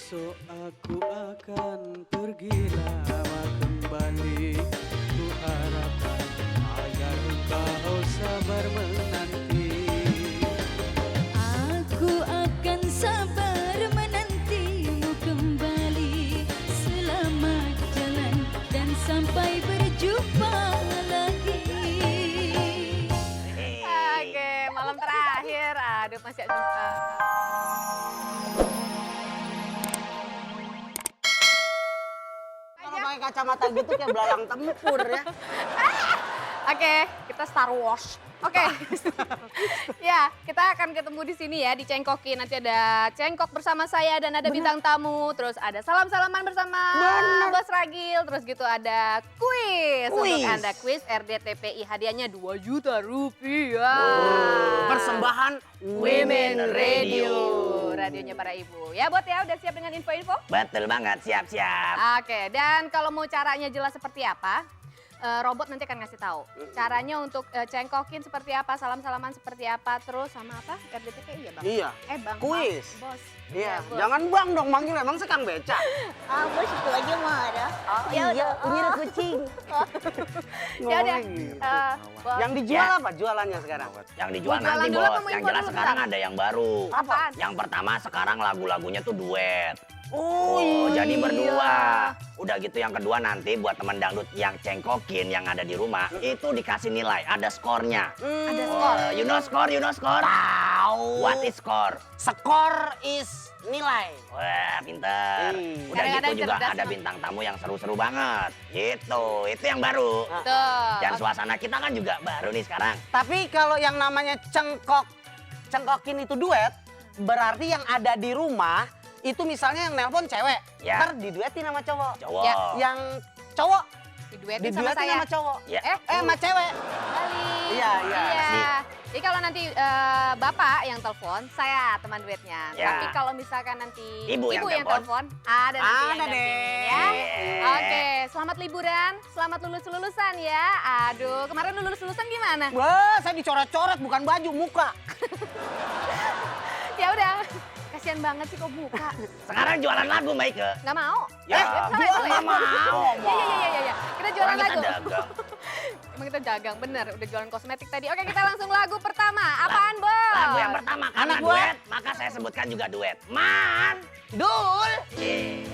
Besok aku akan pergi lama kembali. Ku harapkan agar engkau sabar menanti. Aku akan sabar menantimu kembali. Selamat jalan dan sampai berjumpa lagi. Oke, malam terakhir. Aduh, masih Kalau pakai kacamata gitu kayak belalang tempur ya. Oke, kita Star Wars. Oke. Ya, kita akan ketemu di sini ya, di Cengkokin. Nanti ada Cengkok bersama saya dan ada bintang tamu. Terus ada salam-salaman bersama Bos Ragil. Terus gitu ada kuis. Untuk Anda kuis RDTPI. Hadiahnya 2 juta rupiah. Persembahan Women Radio. Radionya para ibu. Ya, Bot ya, udah siap dengan info-info? Betul banget, siap-siap. Oke, dan kalau mau caranya jelas seperti apa, robot nanti akan ngasih tahu. Caranya untuk cengkokin seperti apa, salam-salaman seperti apa, terus sama apa? RDTPI ya, Bang? Iya. Bang. Kuis. Bos. Iya, Bos. jangan bang dong manggil, emang sekang beca. Bos itu aja marah. Ya udah. Ini kucing. Ya udah. Ngomongin gitu. Bos. Yang dijual apa jualannya sekarang? Yang dijual Jualan nanti dulu bos, apa mau yang info jelas dulu, sekarang bentar? ada yang baru. Apaan? Yang pertama sekarang lagu-lagunya tuh duet. Oh, Jadi iya. berdua. Udah gitu yang kedua nanti buat teman dangdut yang cengkokin yang ada di rumah, itu dikasih nilai, ada skornya. Ada skor. You know score? Tahu. What is score? Score is nilai. Wah, pinter. Hmm. Udah gitu Kadang-kadang juga cerdas, ada Bang. bintang tamu yang seru-seru banget. Gitu, itu yang baru. Tuh. Dan suasana kita kan juga baru nih sekarang. Tapi kalau yang namanya cengkokin itu duet, berarti yang ada di rumah itu misalnya yang nelpon cewek, Ya. ntar diduetin sama cowok. Cowok. Ya. Yang cowok Diduetin sama diduetin saya. sama cowok. Ya. Sama cewek. Kembali. Iya, iya. Iya. Jadi kalau nanti Bapak yang telepon, saya teman duetnya. Ya. Tapi kalau misalkan nanti Ibu yang telepon, ada nanti yang Ada deh. dampingin ya. Iya. Oke, selamat liburan, selamat lulus-lulusan ya. Aduh, kemarin lulus-lulusan gimana? Wah, saya dicoret-coret bukan baju, muka. Ya udah, kasihan banget sih kok buka. Sekarang jualan lagu, Mbak Ike. Nggak mau? Ya, salah jual ya? nggak mau. Iya. Kita jualan Orang kita lagu. dagang. Emang kita dagang, bener. Udah jualan kosmetik tadi. Oke, kita langsung lagu pertama. Apaan, Bos? Lagu yang pertama karena Anak gua. duet, maka saya sebutkan juga duet. Man, Dul. Iya.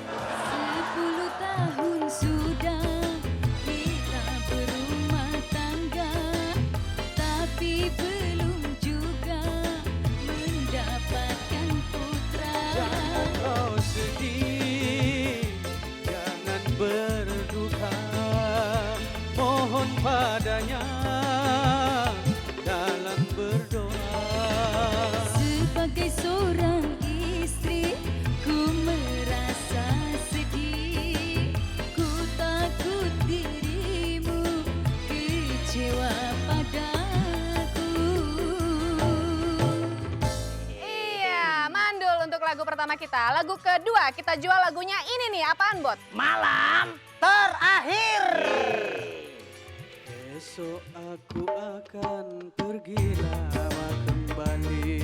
10 tahun sudah kita berumah tangga, tapi belum juga mendapatkan putra. Jangan kau sedih, jangan berduka. Mohon padanya dalam berdoa. Sebagai seorang istri, ku merasa sedih. Ku takut dirimu kecewa padaku. Iya, mandul untuk lagu pertama kita. Lagu kedua, kita jual lagunya ini nih. Apaan, Bot? Malam. Terakhir. Besok aku akan pergi lama kembali.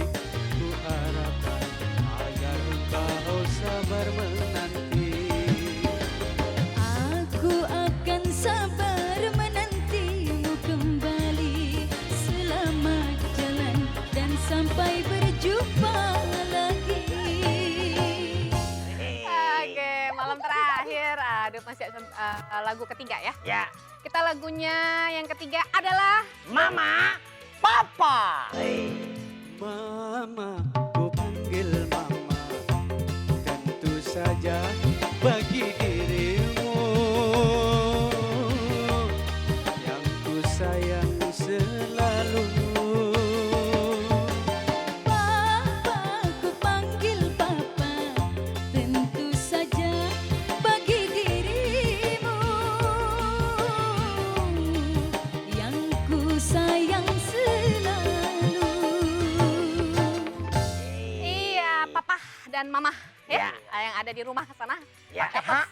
Ku harapkan agar engkau sabar menanti. Aku akan sabar menantimu kembali. Selamat jalan dan sampai berjumpa lagi. Oke, malam terakhir. Aduh, masih lagu ketiga ya. Ya, Kita lagunya yang ketiga adalah Mama. Papa. Mama, ku panggil mama. Tentu saja bagi dirimu yang ku sayang selalu. Papa, ku panggil papa. Tentu saja bagi dirimu yang ku sayang selalu. iya, Papa dan Mama ya, Ya. yang ada di rumah sana. Ya. Dapat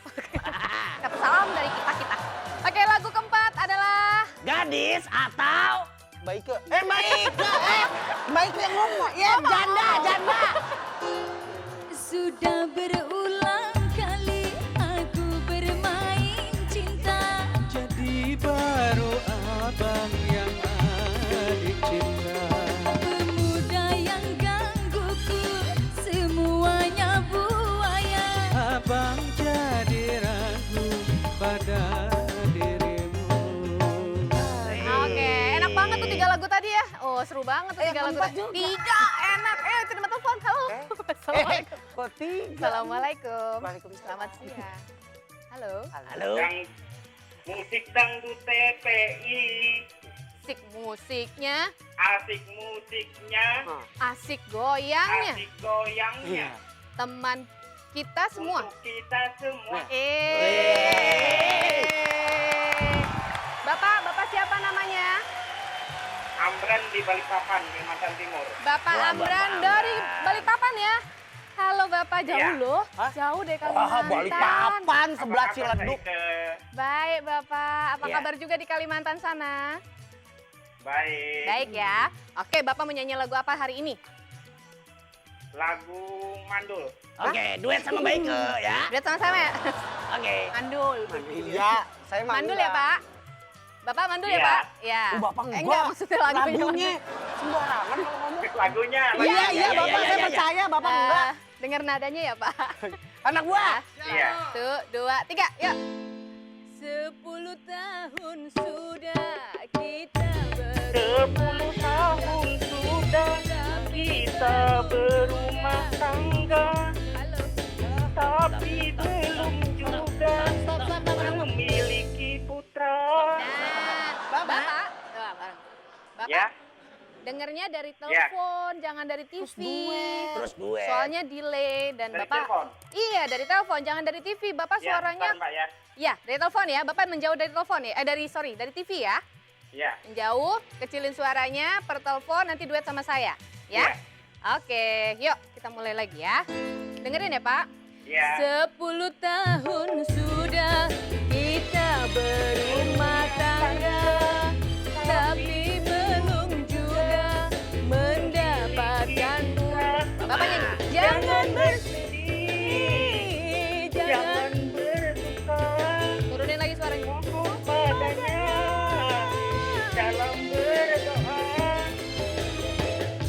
salam dari kita. Oke, lagu keempat adalah Gadis atau Mbak Ike. Mbak Ike. Mbak Ike yang ngomong. Ya, janda. Sudah berulang seru banget tuh 3 lagu. keempat juga. 3 enak. Terima telepon. Halo. Assalamualaikum. Kok 3? Assalamualaikum. Waalaikumsalam. Selamat siang. Halo. Halo. Yang musik dangdut TPI, Asik musiknya, asik musiknya, asik goyangnya. asik goyangnya. Teman kita semua. Untuk kita semua. Bapak siapa namanya? Amran di Balikpapan, Kalimantan Timur. Bapak Wah, Amran Bapak dari Amran. Balikpapan ya? Halo Bapak, jauh Iya. loh. Hah? Jauh dari Wah, Kalimantan. Balikpapan sebelah Apa kabar, Ciledug. Saike? Baik Bapak, apa Iya. kabar juga di Kalimantan sana? Baik. Baik ya. Oke, Bapak menyanyi lagu apa hari ini? Lagu Mandul. Oke, duet sama Baike ya. Lihat sama-sama ya? Oke. Mandul. Iya, saya Mandul ya Pak? Bapak mandul ya Iya. Pak? Ya. Bapak enggak. Enggak, maksudnya lagunya. Lagunya sembarangan kalau ngomong. Lagunya. Iya, iya, iya, Bapak iya, saya iya. percaya, Bapak enggak. Dengar nadanya ya Pak? Anak gua. Iya. 1, 2, 3, yuk. 10 tahun sudah kita 10 tahun sudah kita berumah tangga, Halo. tapi belum juga memiliki putra. Bapak, Wah, bareng. Bapak, Ya, dengernya dari telepon, jangan dari TV. Terus duet. Soalnya delay dan dari Bapak. telepon. Iya, dari telepon, jangan dari TV. Bapak Ya, suaranya. bentar, Mbak ya. Ya, dari telepon ya. Bapak menjauh dari telepon ya. Dari TV ya. Ya. Menjauh, kecilin suaranya per telepon, nanti duet sama saya. Ya. Iya. Oke, yuk kita mulai lagi ya. Dengerin ya Pak. Ya. 10 tahun sudah kita berumah tangga, tapi belum juga mendapatkanmu. Bapak nyanyi. Jangan bersedih, jangan berduka turunin lagi suaranya. padanya dalam berdoa.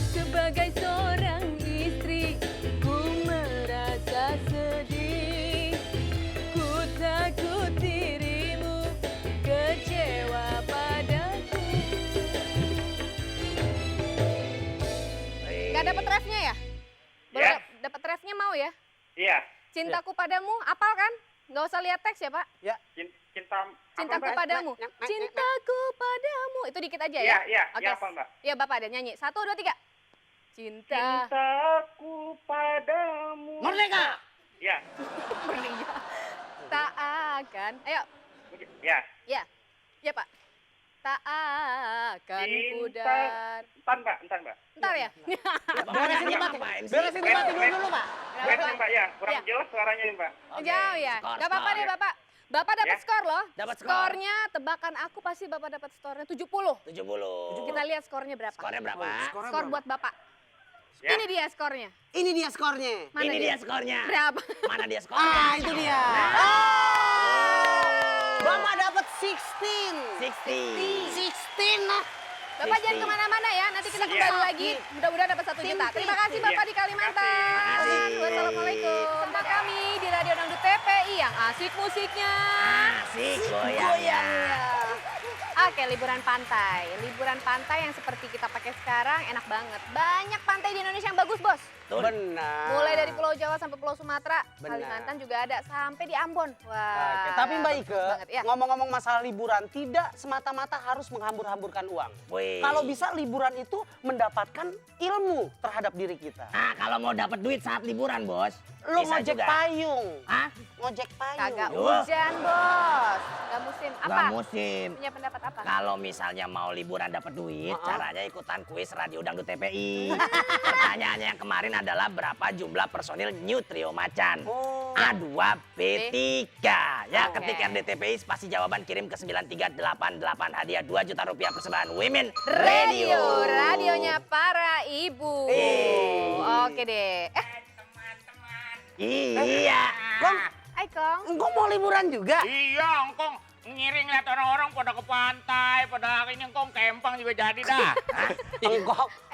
Sebagai seorang istri, ku merasa sedih. Ku takut dirimu kecewa padaku. Gak dapet refnya ya? Baru Ya. dapet refnya mau ya? Iya. Cintaku padamu, apal kan? Gak usah lihat teks ya Pak? Cinta Cintaku apa, Mbak? padamu, cintaku padamu. Itu dikit aja Iya, ya? iya, Oke. iya apa, Mbak? Ya Bapak ada nyanyi. 1, 2, 3. Cinta. Cintaku padamu. Merdeka. Ya. Tak akan. Ayo. Ya. Ya Pak. Tak akan Cinta. pudar. Entar, Mbak. Ntar ya. Beresin tempat. Beresin tempat tidur dulu, Pak. Wait, Mbak ya. Kurang Ya. jelas suaranya nih, Mbak. Oke, Jauh ya. skor, Gak apa-apa skor. deh Bapak. Bapak dapat Ya. skor loh. Dapat skor. Skornya tebakan aku pasti Bapak dapat skornya 70. 70. Kita lihat skornya berapa. Skornya berapa? Skor buat Bapak. Ya. Ini dia skornya. Ini dia skornya. Mana Ini dia skornya. Berapa? Mana dia skornya? Ah, itu dia. Oh. Bapak dapat 16. 60. 16 lah. Bapak jangan kemana-mana ya, nanti kita kembali lagi. Mudah-mudahan dapat 1 juta. Terima kasih Bapak di Kalimantan. Terima kasih. Wassalamualaikum. Tempat kami di Radio Dangdut TPI yang asik musiknya. Asik goyang. Oke, liburan pantai. Liburan pantai yang seperti kita pakai sekarang enak banget. Banyak pantai di Indonesia yang bagus, Bos. Betul. Benar. Mulai dari Pulau Jawa sampai Pulau Sumatera, Benar. Kalimantan juga ada, sampai di Ambon. Wah. Oke, tapi Mbak bagus Ike, banget, ya. ngomong-ngomong masalah liburan, tidak semata-mata harus menghambur-hamburkan uang. Wih. Kalau bisa liburan itu mendapatkan ilmu terhadap diri kita. Ah, kalau mau dapat duit saat liburan, Bos. Lo bisa ngojek juga. payung, Hah? ngojek payung. Kagak Yo. hujan, Bos. Gak musim. Apa? Nggak musim. Punya pendapat apa? Kalau misalnya mau liburan dapat duit, Heeh. caranya ikutan kuis Radio Dangdut TPI. Pertanyaannya yang kemarin adalah berapa jumlah personil New Trio Macan? Oh. A2, B3. Ya, Oke. ketik RDTPI, spasi jawaban kirim ke 9388. Hadiah 2 juta rupiah persembahan Women Radio, Radio. radionya para ibu. Oke deh. Iya. Kong, Hai Kong. engkau mau liburan juga? Iya, engkong ngiring lihat orang-orang pada ke pantai, pada ini engkong kempang juga jadi dah.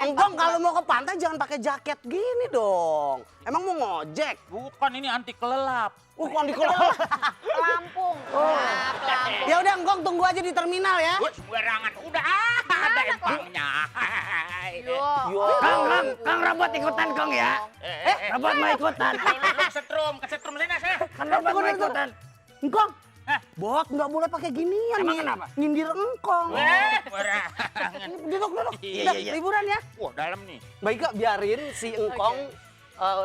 Engkong kalau mau ke pantai jangan pakai jaket gini dong. Emang mau ngojek? Bukan, ini anti kelelap. Bukan di kolong. Pelampung. Nah, pelampung. Ya udah Engkong tunggu aja di terminal ya. Wah, sembarangan. Udah ada empangnya. Yo. Kang Robot ikutan Kong ya. Robot mau ikutan. Lu kesetrum sini sih. Kan Robot mau ikutan. Engkong. Hah? Bot nggak boleh pakai ginian Emang nih. kenapa? Nyindir Engkong. Barangan. Duduk. Iya, Udah, iya. liburan ya. Wah, dalam nih. Baik Kak, biarin si Engkong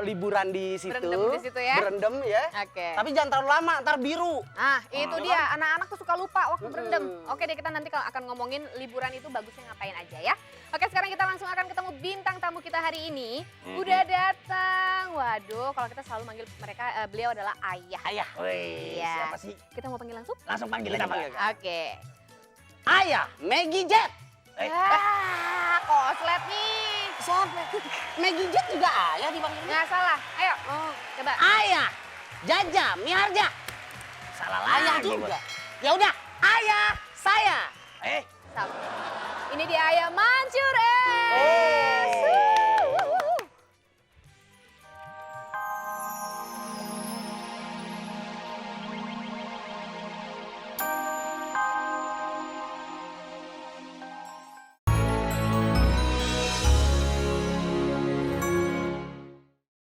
liburan di situ. Berendam di situ ya. Berendam ya. Oke. Tapi jangan terlalu lama, ntar biru. Nah, itu dia. Anak-anak tuh suka lupa waktu berendam. Oke deh, kita nanti akan ngomongin liburan itu bagusnya ngapain aja ya. Oke, sekarang kita langsung akan ketemu bintang tamu kita hari ini. Udah datang. Waduh, kalau kita selalu manggil mereka, beliau adalah ayah. Ayah. Wih, Iya. siapa sih? Kita mau panggil langsung? Langsung panggil Kita aja, Pak. panggil. Oke. Ayah, Maggie Jet. Koslet nih. Siapa? Maggie Jet juga ayah dipanggilnya. Nggak salah. Ayo, coba. Ayah, Jaja, Miharja. Salah Ayah lagi juga. gua. Ya udah, ayah, saya. Eh, Sama. Ini dia ayah Mansur. Oh.